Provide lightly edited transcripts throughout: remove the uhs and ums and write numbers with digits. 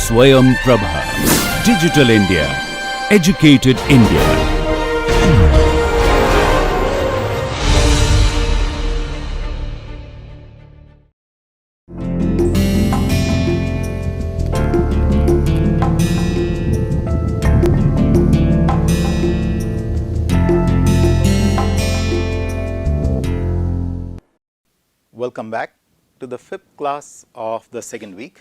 Swayam Prabha. Digital India. Educated India. Welcome back to the fifth class of the second week.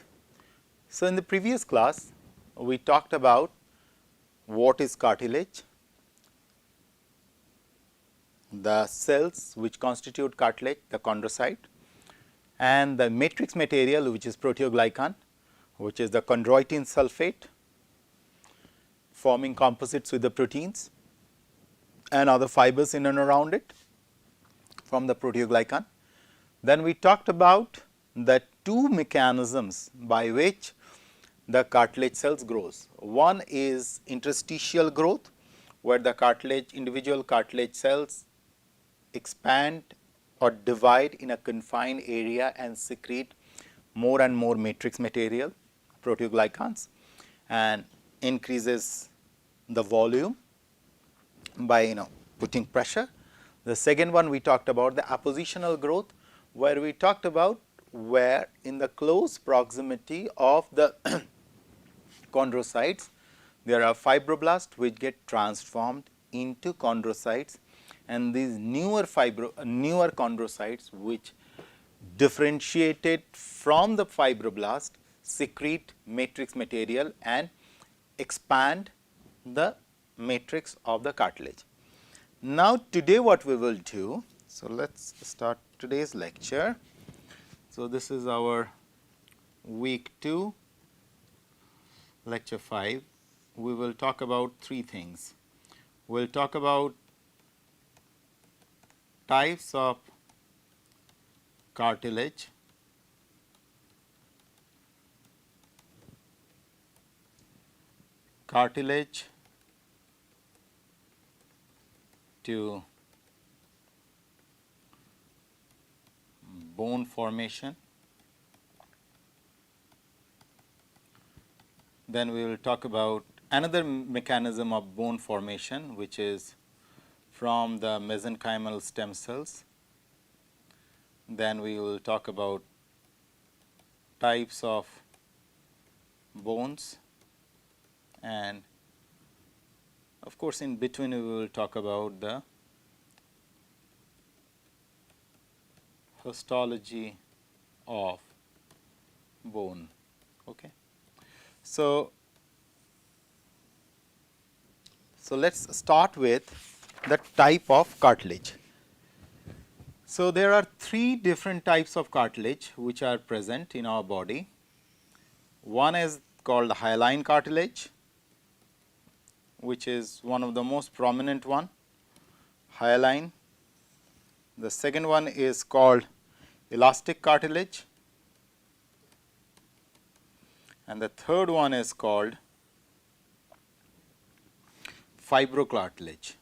So, in the previous class, we talked about what is cartilage, the cells which constitute cartilage, the chondrocyte, and the matrix material which is proteoglycan, which is the chondroitin sulfate forming composites with the proteins and other fibers in and around it from the proteoglycan. Then we talked about the two mechanisms by which the cartilage cells grows. One is interstitial growth, where the cartilage, individual cartilage cells expand or divide in a confined area and secrete more and more matrix material, proteoglycans, and increases the volume by putting pressure. The second one we talked about the appositional growth, where we talked about where in the close proximity of the chondrocytes there are fibroblasts which get transformed into chondrocytes, and these newer chondrocytes which differentiated from the fibroblast secrete matrix material and expand the matrix of the cartilage. Now, today what we will do, so let us start today's lecture. So, this is our week 2, lecture 5. We will talk about three things. We will talk about types of cartilage, to bone formation. Then we will talk about another mechanism of bone formation, which is from the mesenchymal stem cells. Then we will talk about types of bones, and of course, in between we will talk about the histology of bone. Okay. So, let us start with the type of cartilage. So, there are three different types of cartilage which are present in our body. One is called hyaline cartilage, which is one of the most prominent one, hyaline. The second one is called elastic cartilage, and the third one is called fibrocartilage,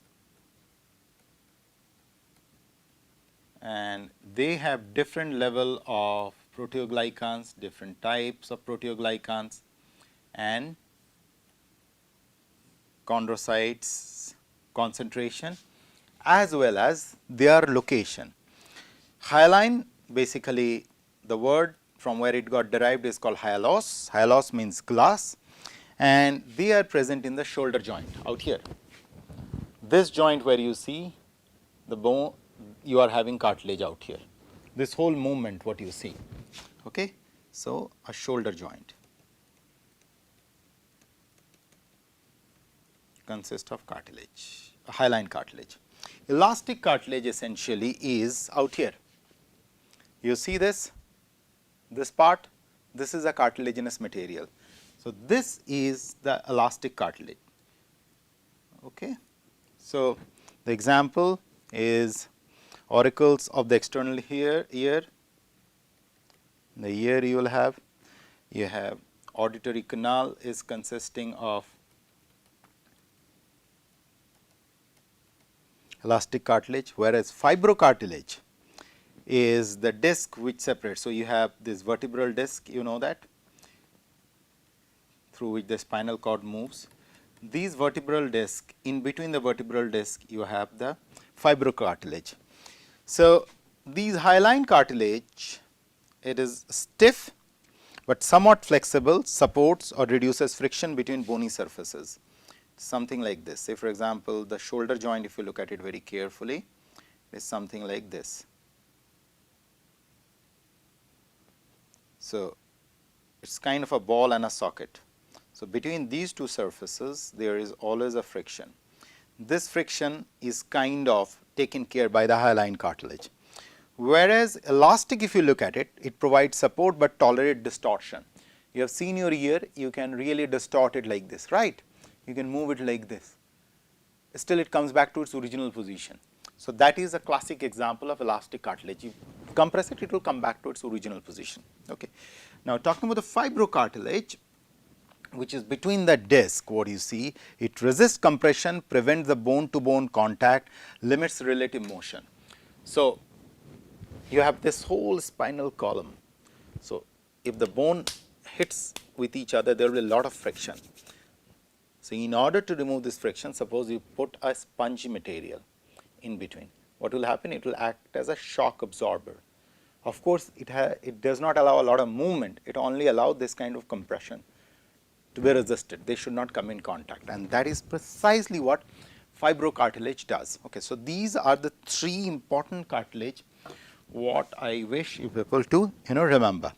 and they have different level of proteoglycans, different types of proteoglycans, and chondrocytes concentration as well as their location. Hyaline, basically the word from where it got derived is called hyalos. Hyalos means glass, and they are present in the shoulder joint out here. This joint where you see the bone, you are having cartilage out here. This whole movement what you see. Okay? So, a shoulder joint consists of cartilage, hyaline cartilage. Elastic cartilage essentially is out here. You see this part, this is a cartilaginous material. So, this is the elastic cartilage. Okay. So, the example is auricles of the external ear. The ear you will have, auditory canal is consisting of elastic cartilage, whereas fibrocartilage is the disc which separates. So, you have this vertebral disc, you know that, through which the spinal cord moves. These vertebral disc, in between the vertebral disc you have the fibrocartilage. So, these hyaline cartilage, it is stiff but somewhat flexible, supports or reduces friction between bony surfaces, something like this. Say for example, the shoulder joint, if you look at it very carefully, is something like this. So, it is kind of a ball and a socket. So, between these two surfaces there is always a friction. This friction is kind of taken care by the hyaline cartilage. Whereas, elastic, if you look at it, it provides support but tolerate distortion. You have seen your ear, you can really distort it like this, right? You can move it like this. Still it comes back to its original position. So, that is a classic example of elastic cartilage. You compress it, it will come back to its original position. Okay. Now, talking about the fibrocartilage, which is between the disc, what you see, it resists compression, prevents the bone to bone contact, limits relative motion. So, you have this whole spinal column. So, if the bone hits with each other, there will be a lot of friction. So, in order to remove this friction, suppose you put a spongy material in between, what will happen? It will act as a shock absorber. Of course, it does not allow a lot of movement, it only allows this kind of compression to be resisted. They should not come in contact, and that is precisely what fibrocartilage does. Okay, so, these are the three important cartilage what I wish you people to remember.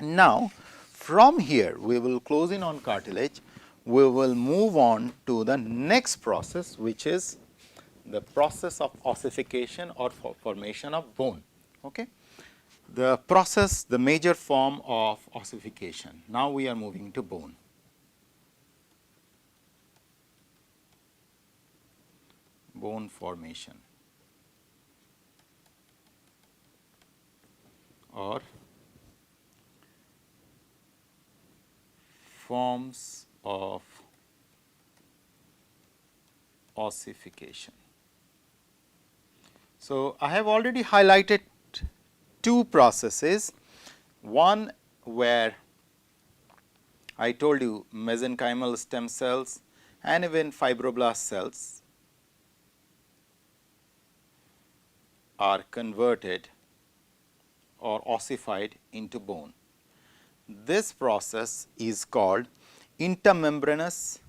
Now, from here we will close in on cartilage, we will move on to the next process, which is the process of ossification or formation of bone. Okay. The process, the major form of ossification. Now, we are moving to bone. Bone formation or forms of ossification. So, I have already highlighted two processes, one where I told you mesenchymal stem cells and even fibroblast cells are converted or ossified into bone. This process is called intermembranous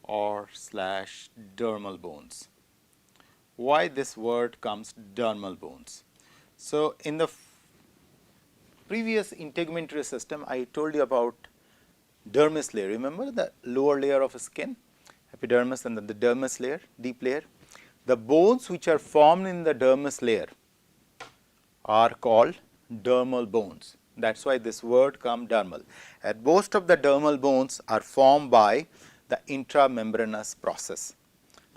or dermal bones. Why this word comes dermal bones? So, in the previous integumentary system, I told you about dermis layer. Remember the lower layer of skin, epidermis, and then the dermis layer, deep layer. The bones which are formed in the dermis layer are called dermal bones. That is why this word comes dermal. And most of the dermal bones are formed by the intramembranous process,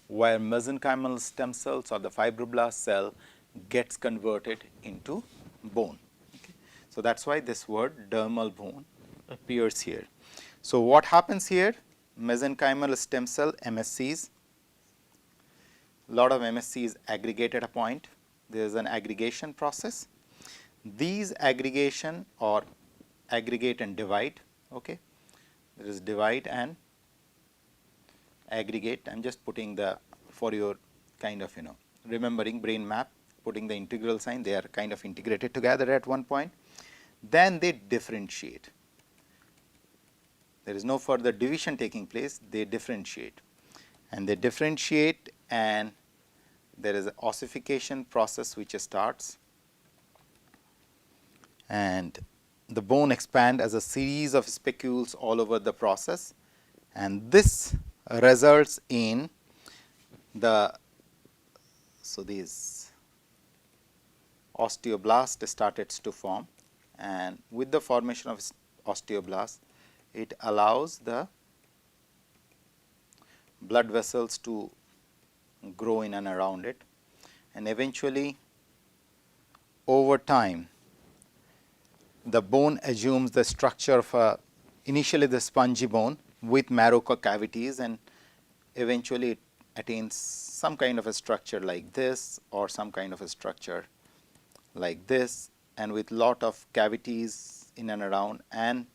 where mesenchymal stem cells or the fibroblast cell gets converted into bone. Okay. So, that is why this word dermal bone appears here. So, what happens here? Mesenchymal stem cell MSCs, lot of MSCs aggregate at a point, there is an aggregation process. These aggregation or aggregate and divide, okay. There is divide and aggregate. I am just putting the, for your kind of remembering brain map, putting the integral sign, they are kind of integrated together at one point. Then they differentiate. There is no further division taking place, they differentiate. And they differentiate, and there is an ossification process which starts, and the bone expand as a series of spicules all over the process, and this results in the, so these osteoblast started to form, and with the formation of osteoblast, it allows the blood vessels to grow in and around it, and eventually over time the bone assumes the structure of initially the spongy bone with marrow cavities, and eventually it attains some kind of a structure like this or some kind of a structure like this, and with lot of cavities in and around, and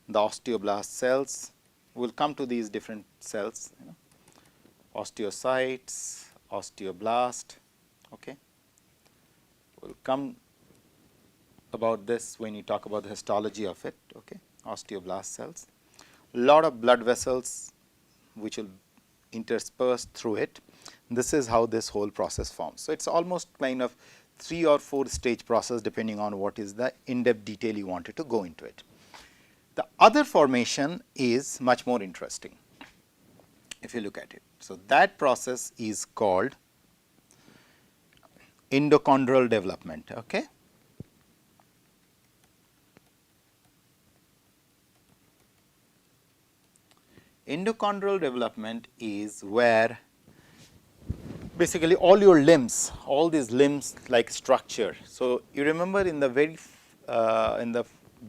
the osteoblast cells will come to these different cells, osteocytes, osteoblast, okay. We'll come about this when you talk about the histology of it, okay. Osteoblast cells, lot of blood vessels which will intersperse through it. This is how this whole process forms. So, it is almost kind of 3 or 4 stage process depending on what is the in-depth detail you wanted to go into it. The other formation is much more interesting if you look at it. So, that process is called endochondral development. Okay. Endochondral development is where basically all your limbs, all these limbs like structure. So, you remember in the in the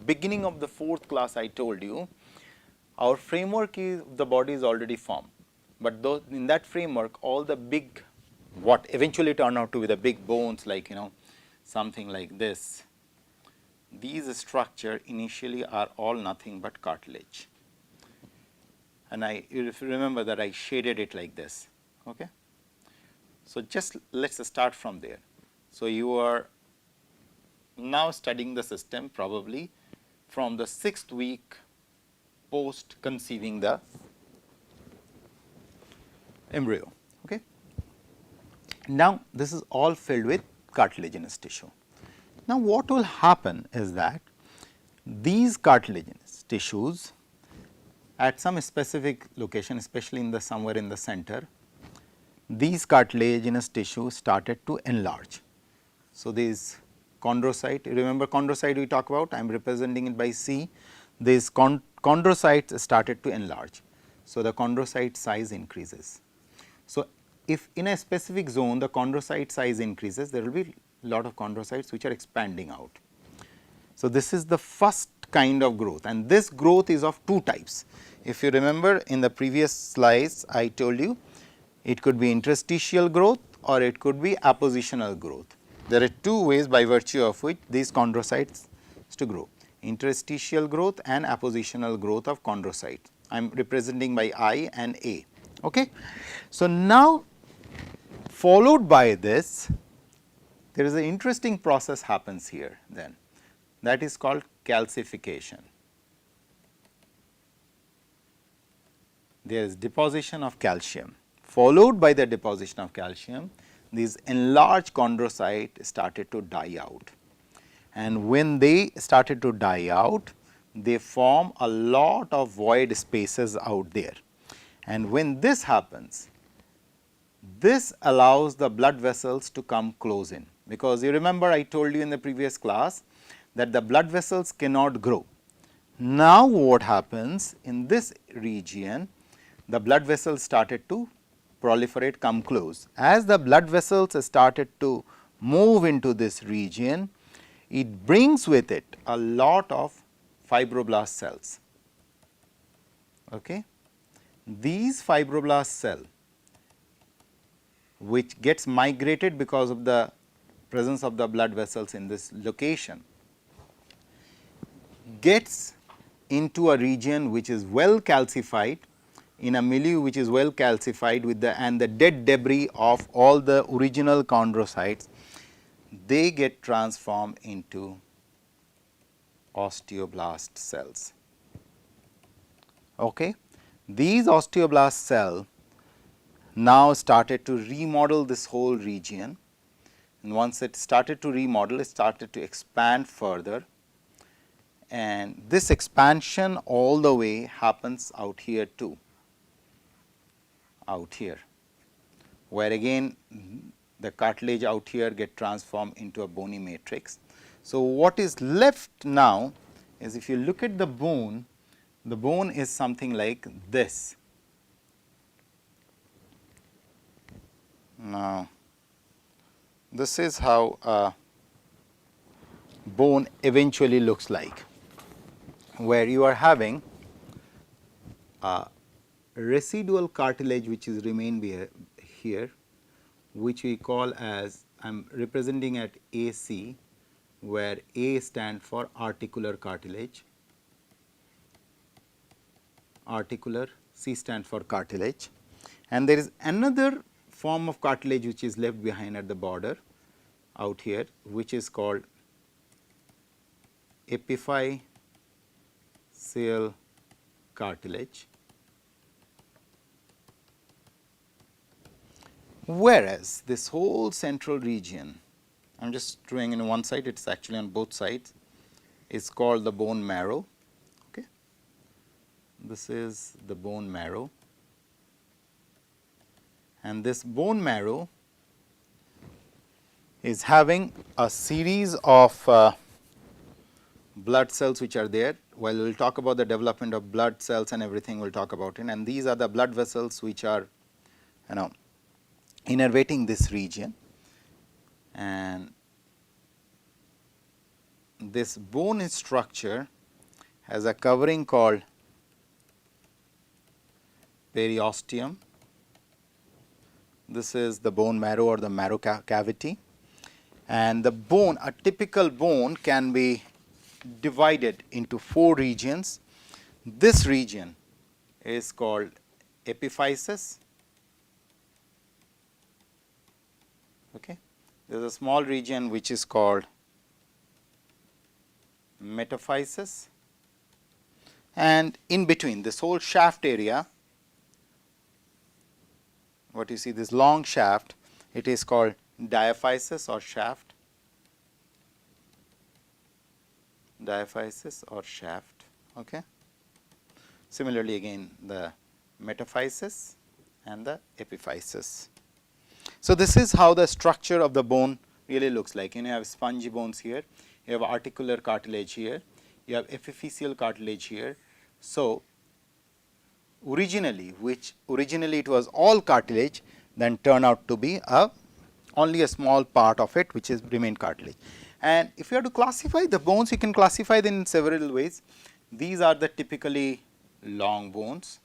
beginning of the 4th class I told you our framework is the body is already formed, but those in that framework all the big what eventually turn out to be the big bones like something like this, these structure initially are all nothing but cartilage. And if you remember that I shaded it like this. Okay. So, just let us start from there. So, you are now studying the system probably from the 6th week post conceiving the embryo. Okay. Now, this is all filled with cartilaginous tissue. Now, what will happen is that these cartilaginous tissues at some specific location, especially in the somewhere in the center, these cartilaginous tissues started to enlarge. So, these chondrocyte, remember chondrocyte we talk about, I am representing it by C, these chondrocytes started to enlarge. So, the chondrocyte size increases. So, if in a specific zone the chondrocyte size increases, there will be lot of chondrocytes which are expanding out. So, this is the first kind of growth, and this growth is of 2 types. If you remember in the previous slides I told you it could be interstitial growth or it could be appositional growth. There are 2 ways by virtue of which these chondrocytes to grow, interstitial growth and appositional growth of chondrocytes. I am representing by I and A. Okay. So, now followed by this there is an interesting process happens here then, that is called calcification. There is deposition of calcium, followed by the deposition of calcium, these enlarged chondrocytes started to die out, and when they started to die out, they form a lot of void spaces out there, and when this happens, this allows the blood vessels to come close in, because you remember I told you in the previous class that the blood vessels cannot grow. Now, what happens in this region, the blood vessels started to proliferate, come close. As the blood vessels started to move into this region, it brings with it a lot of fibroblast cells. Okay. These fibroblast cells which gets migrated because of the presence of the blood vessels in this location, gets into a region which is well calcified, in a milieu which is well calcified with the and the dead debris of all the original chondrocytes, they get transformed into osteoblast cells. Okay. These osteoblast cells now started to remodel this whole region, and once it started to remodel, it started to expand further, and this expansion all the way happens out here too, out here, where again the cartilage out here get transformed into a bony matrix. So, what is left now is, if you look at the bone is something like this. Now, this is how a bone eventually looks like, where you are having a residual cartilage which is remain here, which we call as, I am representing at AC, where A stand for articular cartilage, articular, C stand for cartilage, and there is another form of cartilage which is left behind at the border out here, which is called epiphyseal cartilage, whereas this whole central region, I am just drawing in one side, it is actually on both sides, is called the bone marrow. Okay. This is the bone marrow, and this bone marrow is having a series of blood cells which are there. While we will talk about the development of blood cells and everything, we will talk about it, and these are the blood vessels which are, you know, innervating this region, and this bone structure has a covering called periosteum. This is the bone marrow or the marrow cavity, and the bone, a typical bone can be divided into 4 regions. This region is called epiphysis. Okay. There is a small region which is called metaphysis, and in between this whole shaft area, what you see, this long shaft, it is called diaphysis or shaft, diaphysis or shaft. Okay. Similarly, again the metaphysis and the epiphysis. So, this is how the structure of the bone really looks like. You have spongy bones here, you have articular cartilage here, you have epiphyseal cartilage here. So, originally it was all cartilage, then turned out to be only a small part of it which is remain cartilage. And if you have to classify the bones, you can classify them in several ways. These are the typically long bones.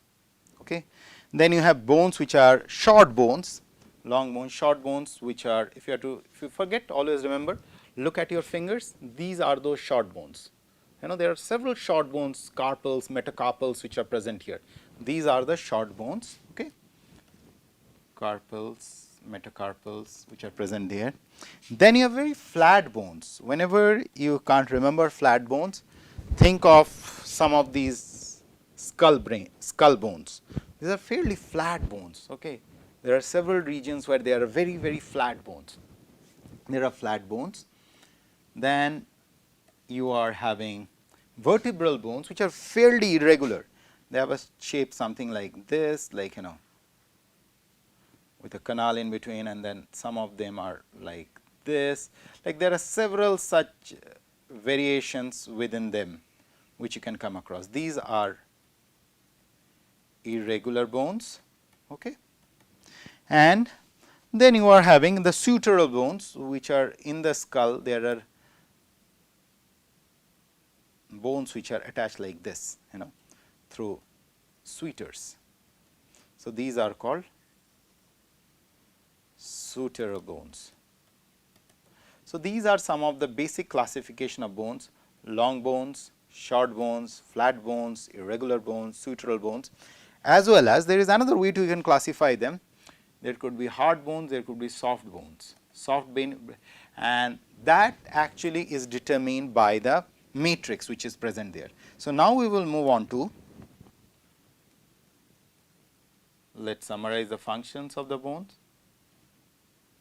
Okay. Then you have bones which are short bones, long bones, short bones, which are, if you forget, always remember, look at your fingers, these are those short bones. You know, there are several short bones, carpals, metacarpals, which are present here. These are the short bones. Okay. Carpals, metacarpals, which are present there. Then you have very flat bones. Whenever you can't remember flat bones, think of some of these skull bones. These are fairly flat bones. Okay. There are several regions where they are very, very flat bones. There are flat bones. Then you are having vertebral bones which are fairly irregular. They have a shape something like this, like, you know, with a canal in between, and then some of them are like this. Like there are several such variations within them which you can come across. These are irregular bones. Okay. And then you are having the sutural bones which are in the skull. There are bones which are attached like this, you know, through sutures. So, these are called sutural bones. So, these are some of the basic classification of bones: long bones, short bones, flat bones, irregular bones, sutural bones, as well as there is another way to you can classify them. There could be hard bones, there could be soft bones, and that actually is determined by the matrix which is present there. So, now we will move on to, let us summarize the functions of the bones.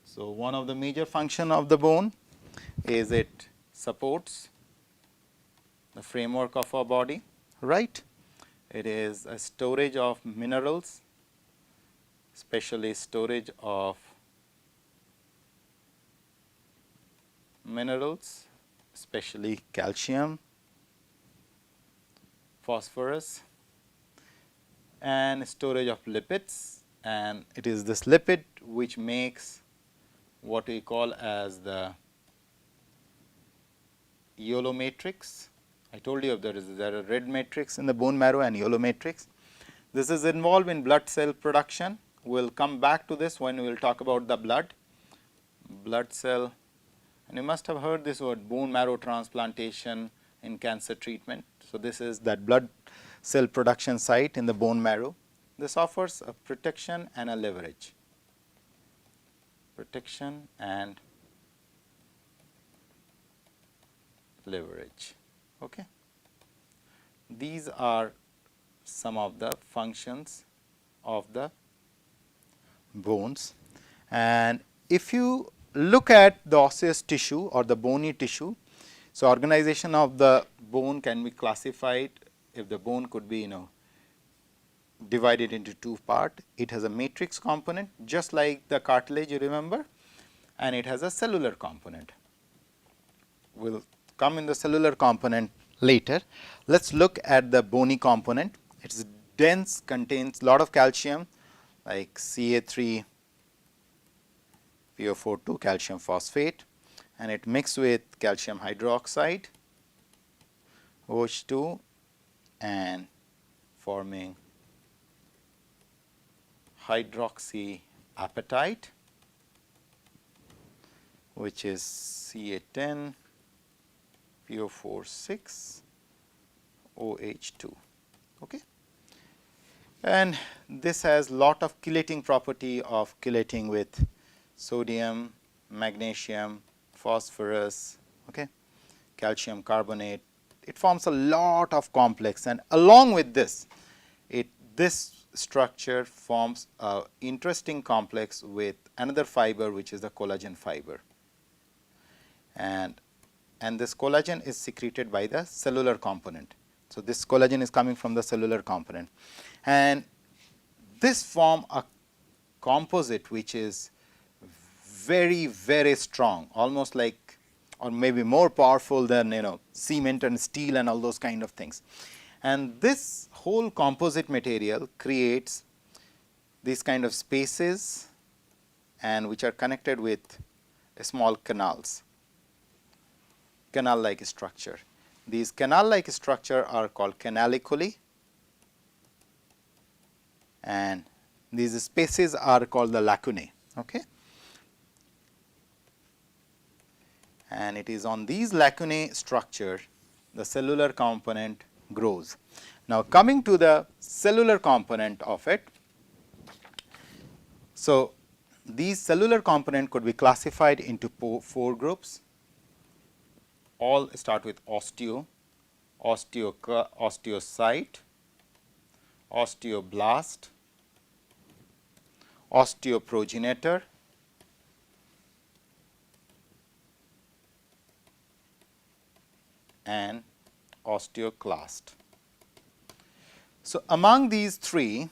So, one of the major function of the bone is it supports the framework of our body, right. It is a storage of minerals, especially storage of minerals, especially calcium, phosphorus, and storage of lipids, and it is this lipid which makes what we call as the yellow matrix. I told you there is a red matrix in the bone marrow and yellow matrix. This is involved in blood cell production, will come back to this when we will talk about the blood cell, and you must have heard this word bone marrow transplantation in cancer treatment. So, this is that blood cell production site in the bone marrow. This offers a protection and a leverage, protection and leverage. Okay. These are some of the functions of the bones, and if you look at the osseous tissue or the bony tissue, so organization of the bone can be classified. If the bone could be divided into two parts, it has a matrix component just like the cartilage, you remember, and it has a cellular component. We will come in the cellular component later. Let us look at the bony component. It is dense, contains lot of calcium like Ca3 PO4 calcium phosphate, and it mixed with calcium hydroxide OH2 and forming hydroxyapatite, which is Ca10 PO4 OH2. Okay. And this has lot of chelating property of chelating with sodium, magnesium, phosphorus, okay, calcium carbonate. It forms a lot of complex, and along with this, this structure forms a interesting complex with another fiber, which is the collagen fiber, and this collagen is secreted by the cellular component. So, this collagen is coming from the cellular component, and this form a composite which is very, very strong, almost like, or maybe more powerful than cement and steel and all those kind of things. And this whole composite material creates these kind of spaces, and which are connected with small canals, canal like structure. These canal like structure are called canaliculi, and these spaces are called the lacunae. Okay. And it is on these lacunae structure the cellular component grows. Now, coming to the cellular component of it. So, these cellular component could be classified into four groups. All start with osteo, osteocyte, osteoblast, osteoprogenitor, and osteoclast. So, among these three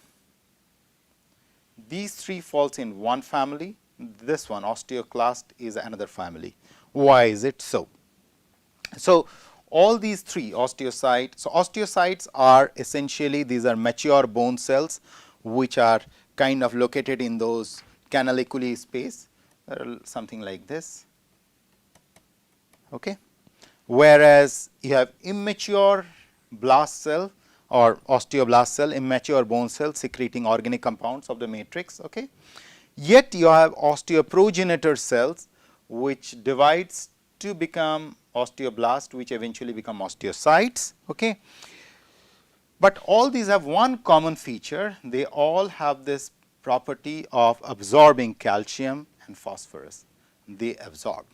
falls in one family. This one, osteoclast, is another family. Why is it so? So, all these three, osteocyte. So, osteocytes are essentially, these are mature bone cells which are kind of located in those canaliculi space, something like this. Okay. Whereas, you have immature blast cell or osteoblast cell, immature bone cell secreting organic compounds of the matrix. Okay. Yet, you have osteoprogenitor cells which divides to become osteoblast, which eventually become osteocytes. Okay. But all these have one common feature, they all have this property of absorbing calcium and phosphorus, they absorb.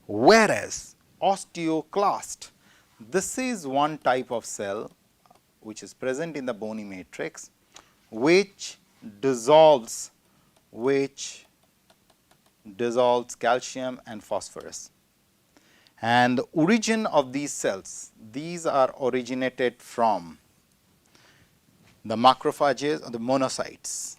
Whereas, osteoclast, this is one type of cell which is present in the bony matrix, which dissolves calcium and phosphorus. And the origin of these cells, these are originated from the macrophages or the monocytes,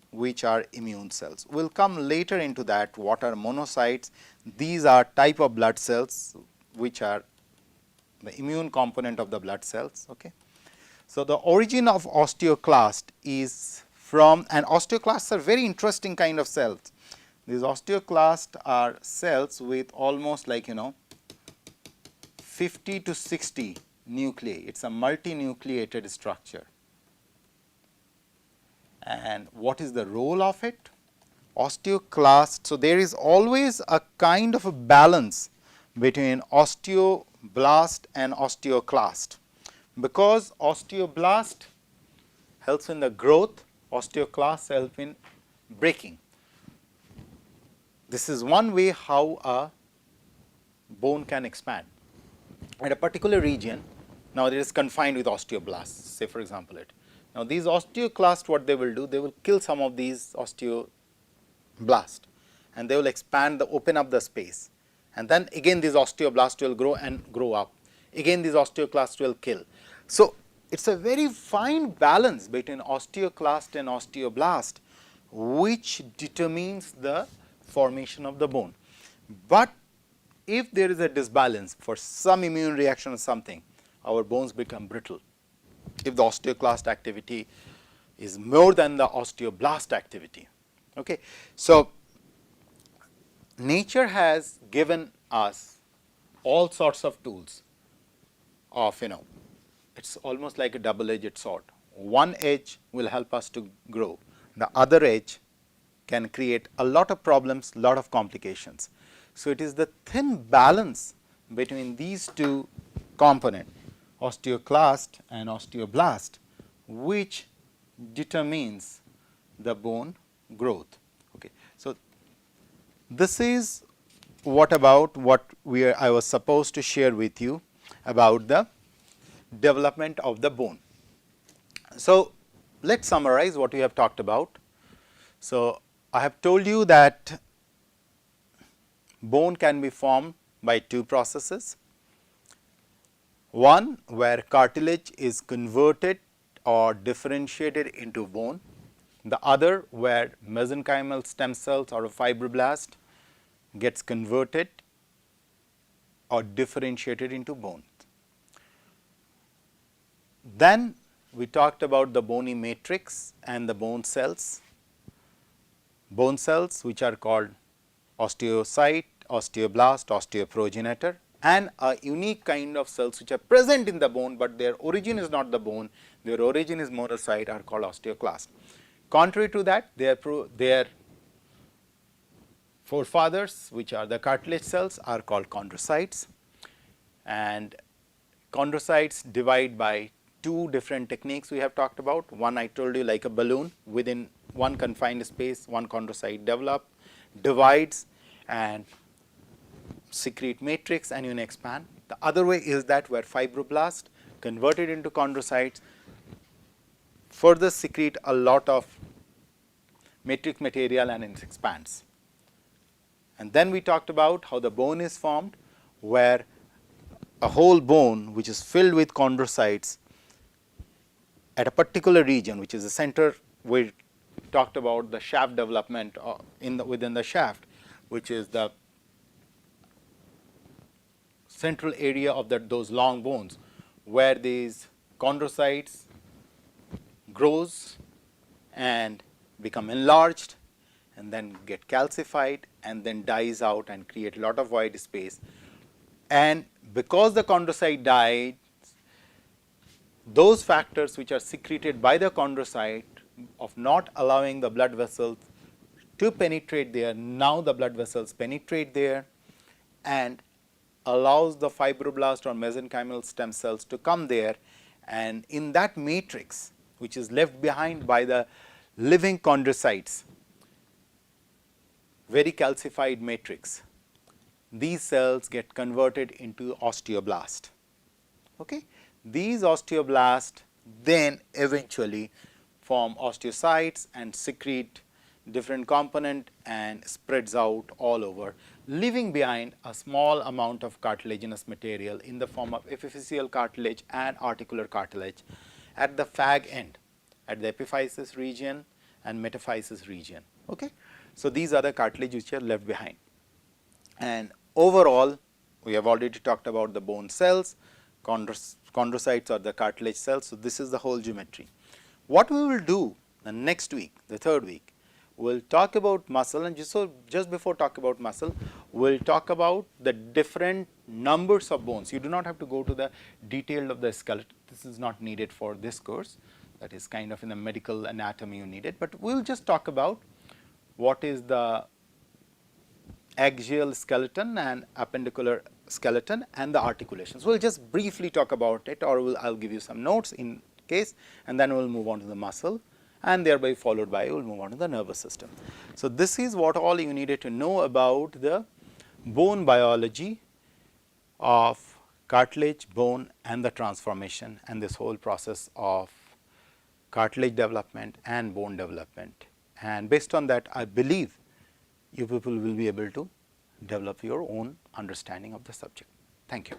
which are immune cells. We will come later into that, what are monocytes. These are type of blood cells which are the immune component of the blood cells. Okay. So, the origin of osteoclast is from, and osteoclasts are very interesting kind of cells. These osteoclasts are cells with almost like 50 to 60 nuclei. It is a multinucleated structure, And what is the role of it? Osteoclast. So, there is always a kind of a balance between osteoblast and osteoclast, because osteoblast helps in the growth, osteoclast help in breaking. This is one way how a bone can expand at a particular region. Now, it is confined with osteoblasts, say for example it. Now, these osteoclasts, what they will do, they will kill some of these osteoblasts and they will expand, open up the space, and then again these osteoblasts will grow and grow up, again these osteoclasts will kill. So, it is a very fine balance between osteoclast and osteoblast which determines the formation of the bone. But if there is a disbalance for some immune reaction or something, our bones become brittle. If the osteoclast activity is more than the osteoblast activity. Okay. So, nature has given us all sorts of tools of, it is almost like a double-edged sword. One edge will help us to grow, the other edge can create a lot of problems, lot of complications. So, it is the thin balance between these two components, osteoclast and osteoblast, which determines the bone growth. Okay. So, this is what I was supposed to share with you about the development of the bone. So, let us summarize what we have talked about. So, I have told you that bone can be formed by two processes. One where cartilage is converted or differentiated into bone, the other where mesenchymal stem cells or a fibroblast gets converted or differentiated into bone. Then we talked about the bony matrix and the bone cells which are called osteocyte, osteoblast, osteoprogenitor, and a unique kind of cells which are present in the bone, but their origin is not the bone, their origin is monocyte, are called osteoclast. Contrary to that, their forefathers, which are the cartilage cells, are called chondrocytes, and chondrocytes divide by two different techniques we have talked about. One I told you, like a balloon, within one confined space, one chondrocyte divides and secrete matrix and you expand. The other way is that where fibroblast converted into chondrocytes further secrete a lot of matrix material and it expands. And then we talked about how the bone is formed, where a whole bone which is filled with chondrocytes at a particular region, which is the center. We talked about the shaft development within the shaft, which is the central area of those long bones, where these chondrocytes grows and become enlarged and then get calcified and then dies out and create a lot of void space. And because the chondrocyte died, those factors which are secreted by the chondrocyte of not allowing the blood vessels to penetrate there, now the blood vessels penetrate there and allows the fibroblast or mesenchymal stem cells to come there, and in that matrix which is left behind by the living chondrocytes, very calcified matrix, these cells get converted into osteoblast. Okay? These osteoblasts then eventually form osteocytes and secrete different component and spreads out all over, leaving behind a small amount of cartilaginous material in the form of epiphyseal cartilage and articular cartilage at the fag end, at the epiphysis region and metaphysis region. Okay? So, these are the cartilage which are left behind. And overall, we have already talked about the bone cells, chondrocytes or the cartilage cells. So, this is the whole geometry. What we will do the next week, the third week, we will talk about muscle, and just before talk about muscle, we will talk about the different numbers of bones. You do not have to go to the detail of the skeleton, this is not needed for this course. that is kind of in the medical anatomy you need it, but we will just talk about what is the axial skeleton and appendicular skeleton and the articulations. We will just briefly talk about it, or I will give you some notes in case, and then we will move on to the muscle, and thereby followed by we will move on to the nervous system. So, this is what all you needed to know about the bone biology of cartilage, bone, and the transformation, and this whole process of cartilage development and bone development. And based on that, I believe you people will be able to develop your own understanding of the subject. Thank you.